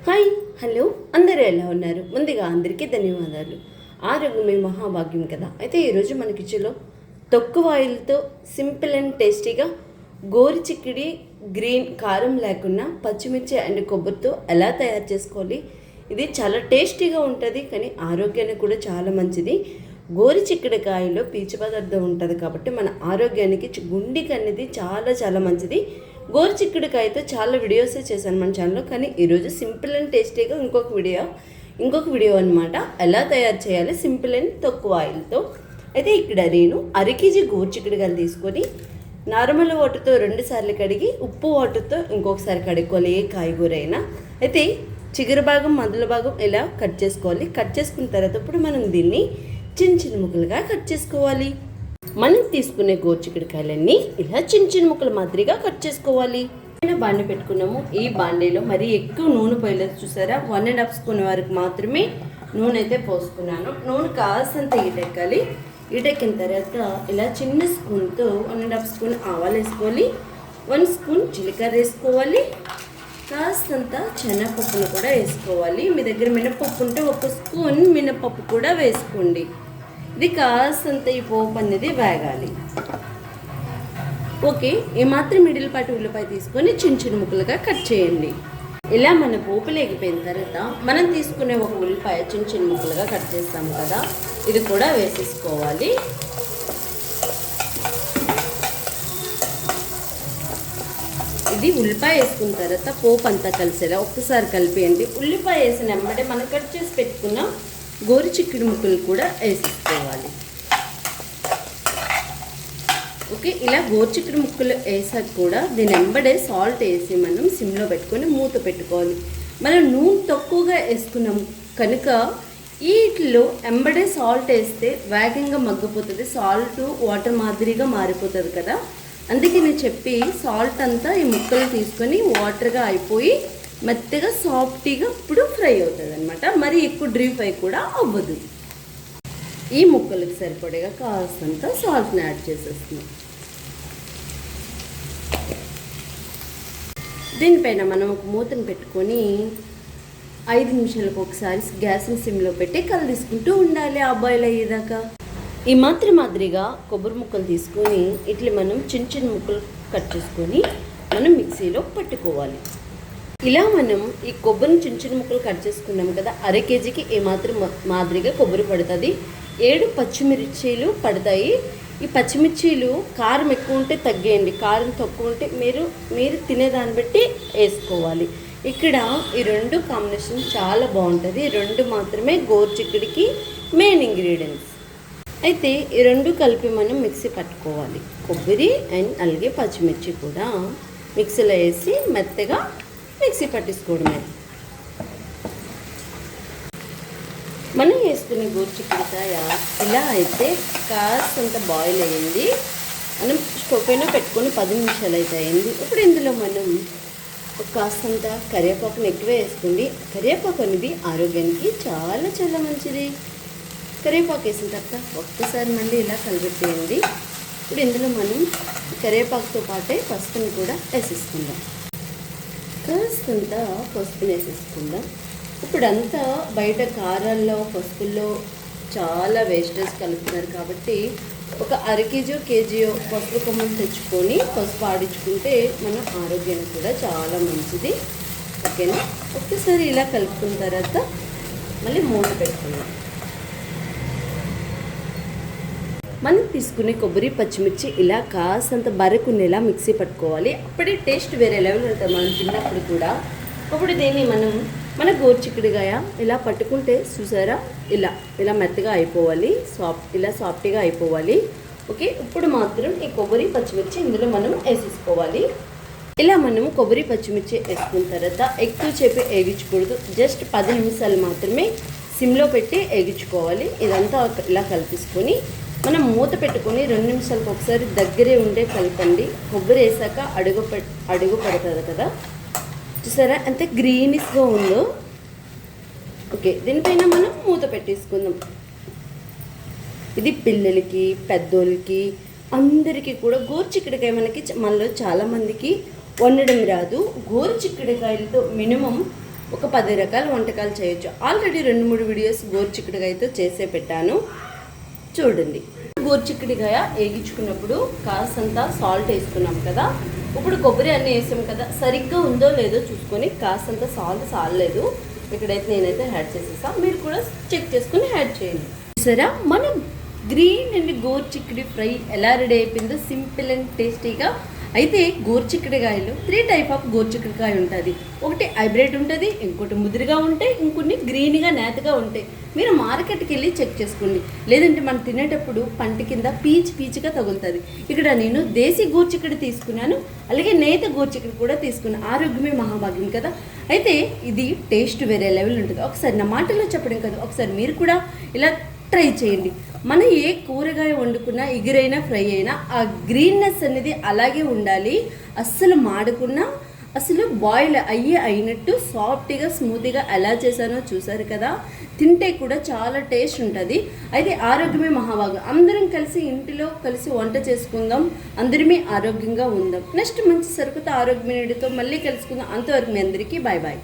Hi hello అందరూ ఎలా ఉన్నారు? ముందుగా అందరికీ ధన్యవాదాలు. ఆరోగ్యమే మహాభాగ్యం కదా. అయితే ఈరోజు మన కిచెన్లో తక్కువ ఆయిల్తో సింపుల్ అండ్ టేస్టీగా గోరుచిక్కుడి గ్రీన్ కారం లేకుండా పచ్చిమిర్చి అండ్ కొబ్బరితో ఎలా తయారు చేసుకోవాలి. ఇది చాలా టేస్టీగా ఉంటుంది, కానీ ఆరోగ్యానికి కూడా చాలా మంచిది. గోరుచిక్కుడుకాయలో పీచు పదార్థం ఉంటుంది కాబట్టి మన ఆరోగ్యానికి గుండెకి అనేది చాలా చాలా మంచిది. గోరుచిక్కుడుకాయతో చాలా వీడియోస్ చేశాను మన ఛానల్లో, కానీ ఈరోజు సింపుల్ అండ్ టేస్టీగా ఇంకొక వీడియో అనమాట. ఎలా తయారు చేయాలి సింపుల్ అండ్ తక్కువ ఆయిల్తో. అయితే ఇక్కడ నేను అరకేజీ గోరుచిక్కుడుకాయలు తీసుకొని నార్మల్ వాటర్తో 2 సార్లు కడిగి ఉప్పు వాటర్తో ఇంకొకసారి కడుక్కోవాలి, ఏ కాయగూర అయినా. అయితే చిగురు భాగం మొదల భాగం ఇలా కట్ చేసుకోవాలి. కట్ చేసుకున్న తర్వాత ఇప్పుడు మనం దీన్ని చిన్న చిన్న ముక్కలుగా కట్ చేసుకోవాలి. మనం తీసుకునే గోరుచిక్కుడుకాయలన్నీ ఇలా చిన్న చిన్న ముక్కల మాదిరిగా కట్ చేసుకోవాలి. బాండి పెట్టుకున్నాము. ఈ బాండీలో మరీ ఎక్కువ నూనె పోయలేదు, చూసారా? 1.5 స్పూన్ వరకు మాత్రమే నూనె అయితే పోసుకున్నాను. నూనె కాస్తంత ఈటెక్కాలి. ఈటెక్కిన తర్వాత ఇలా చిన్న స్పూన్తో 1.5 స్పూన్ ఆవాలు వేసుకోవాలి, 1 స్పూన్ జీలకర్ర వేసుకోవాలి, కాస్తంత శనగపప్పును కూడా వేసుకోవాలి. మీ దగ్గర మినపప్పు ఉంటే 1 స్పూన్ మినపప్పు కూడా వేసుకోండి. ఇది కాస్తంత ఈ పోపు అనేది వేగాలి. ఓకే, ఏమాత్రం మిడిల్పాటి ఉల్లిపాయ తీసుకొని చిన్న చిన్న ముక్కలుగా కట్ చేయండి. ఇలా మన పోపు లేగిపోయిన తర్వాత మనం తీసుకునే ఒక ఉల్లిపాయ చిన్న చిన్న ముక్కలుగా కట్ చేస్తాము కదా, ఇది కూడా వేసేసుకోవాలి. ఇది ఉల్లిపాయ వేసుకున్న తర్వాత పోపు అంతా కలిసేలా ఒక్కసారి కలిపేయండి. ఉల్లిపాయ వేసిన వెంబడే మనం కట్ చేసి పెట్టుకున్న గోరుచిక్కుడు ముక్కలు కూడా వేసుకోవాలి. ఓకే, ఇలా గోరుచిక్కుడు ముక్కలు వేసాక కూడా దీని వెంబడే సాల్ట్ వేసి మనం సిమ్లో పెట్టుకొని మూత పెట్టుకోవాలి. మనం నూనె తక్కువగా వేసుకున్నాం కనుక వీటిలో వెంబడే సాల్ట్ వేస్తే వేగంగా మగ్గిపోతుంది, సాల్ట్ వాటర్ మాదిరిగా మారిపోతుంది కదా. అందుకే నేను చెప్పి సాల్ట్ అంతా ఈ ముక్కలు తీసుకొని వాటర్గా అయిపోయి మెత్తగా సాఫ్టీగా ఇప్పుడు ఫ్రై అవుతుంది అనమాట. మరి ఎక్కువ డ్రీప్ ఫ్రై కూడా అవ్వదు. ఈ ముక్కలకు సరిపడేగా కాస్తంత సాల్ట్ని యాడ్ చేసేస్తున్నాం. దీనిపైన మనం ఒక మూతను పెట్టుకొని 5 నిమిషాలకు ఒకసారి గ్యాస్ని సిమ్లో పెట్టి కలిదిసుకుంటూ ఉండాలి ఆ బాయిల్ అయ్యేదాకా. ఈ మాదిరిగా కొబ్బరి ముక్కలు తీసుకొని ఇట్లా మనం చిన్న చిన్న ముక్కలు కట్ చేసుకొని మనం మిక్సీలో పట్టుకోవాలి. ఇలా మనం ఈ కొబ్బరిని చిన్న చిన్న ముక్కలు కట్ చేసుకున్నాం కదా, అరకేజీకి మాదిరిగా కొబ్బరి పడుతుంది. 7 పచ్చిమిర్చీలు పడతాయి. ఈ పచ్చిమిర్చీలు కారం ఎక్కువ ఉంటే తగ్గేయండి, కారం తక్కువ ఉంటే మీరు తినేదాన్ని బట్టి వేసుకోవాలి. ఇక్కడ ఈ 2 కాంబినేషన్ చాలా బాగుంటుంది. 2 మాత్రమే గోరుచిక్కుడికి మెయిన్ ఇంగ్రీడియంట్స్. అయితే ఈ 2 కలిపి మనం మిక్సీ పట్టుకోవాలి. కొబ్బరి అండ్ అలాగే పచ్చిమిర్చి కూడా మిక్సీలో వేసి మెత్తగా మిక్సీ పట్టేసుకోవడమే. మనం వేసుకునే గోరుచిక్కుడుకాయ ఇలా అయితే కాస్తంత బాయిల్ అయ్యింది. మనం స్టవ్ పైన పెట్టుకొని 10 నిమిషాలు అయితే అయింది. ఇప్పుడు ఇందులో మనం కాస్తంత కరివేపాకుని ఎక్కువ వేసుకోండి. కరివేపాకు అనేది ఆరోగ్యానికి చాలా చాలా మంచిది. కరివేపాకు వేసిన తర్వాత ఒక్కసారి మళ్ళీ ఇలా కలిపెట్టేయండి. ఇప్పుడు ఇందులో మనం కరివేపాకుతో పాటే పసుపుని కూడా వేసేసుకుందాం. కాస్తంత పసుపుని వేసేసుకుందాం. ఇప్పుడంతా బయట కారాల్లో పసుపుల్లో చాలా వేస్టేజ్ కలుపుతున్నారు కాబట్టి ఒక కేజీయో పసుపు కొమ్మలు తెచ్చుకొని పసుపు ఆడించుకుంటే మన ఆరోగ్యానికి కూడా చాలా మంచిది. ఓకేనా? ఒక్కసారి ఇలా కలుపుకున్న తర్వాత మళ్ళీ మూత పెట్టుకుందాం. మనం తీసుకునే కొబ్బరి పచ్చిమిర్చి ఇలా కాసంత బరకునేలా మిక్సీ పట్టుకోవాలి. అప్పుడే టేస్ట్ వేరే లెవెల్ ఉంటుంది మనం తిన్నప్పుడు కూడా. అప్పుడు దీన్ని మన గోరుచిక్కుడుకాయ ఇలా పట్టుకుంటే చూసారా, ఇలా మెత్తగా అయిపోవాలి, ఇలా సాఫ్ట్గా అయిపోవాలి. ఓకే, ఇప్పుడు మాత్రం ఈ కొబ్బరి పచ్చిమిర్చి ఇందులో మనం వేసేసుకోవాలి. ఇలా మనం కొబ్బరి పచ్చిమిర్చి వేసుకున్న తర్వాత ఎక్కువ చేపి వేగించకూడదు. జస్ట్ 10 నిమిషాలు మాత్రమే సిమ్లో పెట్టి వేగించుకోవాలి. ఇదంతా ఇలా కలిపేసుకొని మనం మూత పెట్టుకొని 2 నిమిషాలకు ఒకసారి దగ్గరే ఉండే కలపండి. కొబ్బరి వేసాక అడుగు పడుతుంది కదా, చూసారా ఎంత గ్రీనిష్గా ఉందో. ఓకే, దీనిపైన మనం మూత పెట్టేసుకుందాం. ఇది పిల్లలకి పెద్దోళ్ళకి అందరికీ కూడా గోరుచిక్కుడుకాయ మనలో చాలామందికి వండడం రాదు. గోరుచిక్కుడుకాయలతో మినిమం ఒక 10 రకాల వంటకాలు చేయొచ్చు. ఆల్రెడీ 2-3 వీడియోస్ గోరుచిక్కుడుకాయతో చేసే పెట్టాను, చూడండి. గోరుచిక్కుడుకాయ వేగించుకున్నప్పుడు కాసంత సాల్ట్ వేసుకున్నాం కదా, ఇప్పుడు కొబ్బరి అన్నీ వేసాం కదా, సరిగ్గా ఉందో లేదో చూసుకొని కాసంత సాల్ట్ సాలలేదు ఇక్కడైతే నేనైతే యాడ్ చేసేసా, మీరు కూడా చెక్ చేసుకుని యాడ్ చేయండి. సరే, మనం గ్రీన్ అండ్ గోరుచిక్కుడు ఫ్రై ఎలా రెడీ అయిపోయిందో సింపుల్ అండ్ టేస్టీగా. అయితే గోరుచిక్కుడుకాయలో 3 టైప్ ఆఫ్ గోరుచిక్కుడుకాయ ఉంటుంది. ఒకటి హైబ్రిడ్ ఉంటుంది, ఇంకోటి ముదిరిగా ఉంటాయి, ఇంకొన్ని గ్రీన్గా నేతగా ఉంటాయి. మీరు మార్కెట్కి వెళ్ళి చెక్ చేసుకోండి, లేదంటే మనం తినేటప్పుడు పంట కింద పీచుగా తగులుతుంది. ఇక్కడ నేను దేశీ గోరుచిక్కుడు తీసుకున్నాను, అలాగే నేత గోరుచిక్కుడు కూడా తీసుకున్నాను. ఆరోగ్యమే మహాభాగ్యం కదా. అయితే ఇది టేస్ట్ వేరే లెవెల్ ఉంటుంది. ఒకసారి నా మాటల్లో చెప్పడం కదా, ఒకసారి మీరు కూడా ఇలా ట్రై చేయండి. మనం ఏ కూరగాయ వండుకున్నా, ఎగురైనా ఫ్రై అయినా ఆ గ్రీన్నెస్ అనేది అలాగే ఉండాలి. అస్సలు మాడకుండా, అసలు బాయిల్ అయినట్టు సాఫ్ట్గా స్మూత్గా ఎలా చేశానో చూసారు కదా. తింటే కూడా చాలా టేస్ట్ ఉంటుంది. అయితే ఆరోగ్యమే మహాభాగ్యం. అందరం కలిసి ఇంటిలో కలిసి వంట చేసుకుందాం, అందరమే ఆరోగ్యంగా ఉందాం. నెక్స్ట్ మంచి సరుకుతో ఆరోగ్యమైనతో మళ్ళీ కలుసుకుందాం. అంతవరకు మీ అందరికీ బాయ్ బాయ్.